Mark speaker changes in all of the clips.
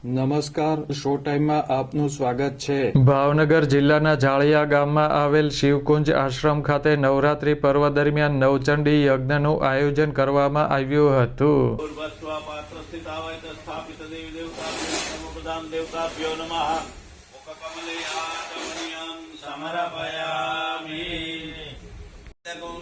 Speaker 1: નમસ્કાર, શો ટાઈમમાં આપનું સ્વાગત છે।
Speaker 2: ભાવનગર જિલ્લાના જાળિયા ગામમાં આવેલ શિવકુંજ આશ્રમ ખાતે નવરાત્રી પર્વ દરમિયાન નવચંડી યજ્ઞનું આયોજન કરવામાં આવ્યું હતું।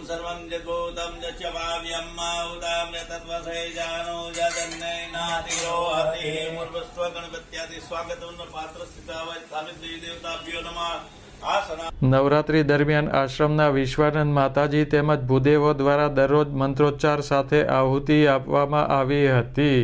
Speaker 3: सर्वं जगोदं जच्यवाव्यम् उदां यतत्वसे जानो जगन्नैनातिरोहति मूर्वस्व गणपत्यादि स्वागतं पात्रस्थितावै सावित्री देवताभ्यो नमः।
Speaker 2: નવરાત્રી દરમિયાન આશ્રમના વિશ્વાનંદ માતાજી તેમજ ભૂદેવો દ્વારા દરરોજ મંત્રોચ્ચાર સાથે આહુતિ આપવામાં આવી હતી।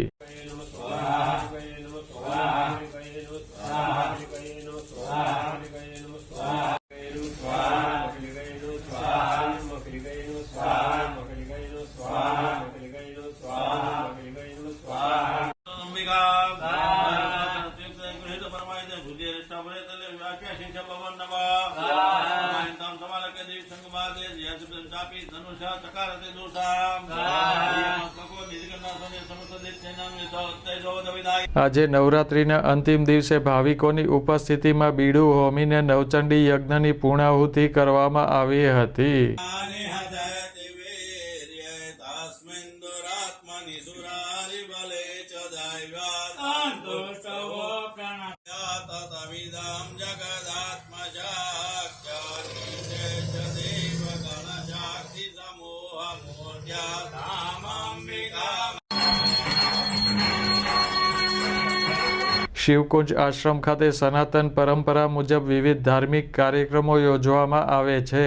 Speaker 2: આજે નવરાત્રીના અંતિમ દિવસે ભાવિકોની ઉપસ્થિતિમાં બીડું હોમીને નવચંડી યજ્ઞની પૂર્ણાહુતિ કરવામાં આવી હતી। શિવકુંજ આશ્રમ ખાતે સનાતન પરંપરા મુજબ વિવિધ ધાર્મિક કાર્યક્રમો યોજવામાં આવે છે।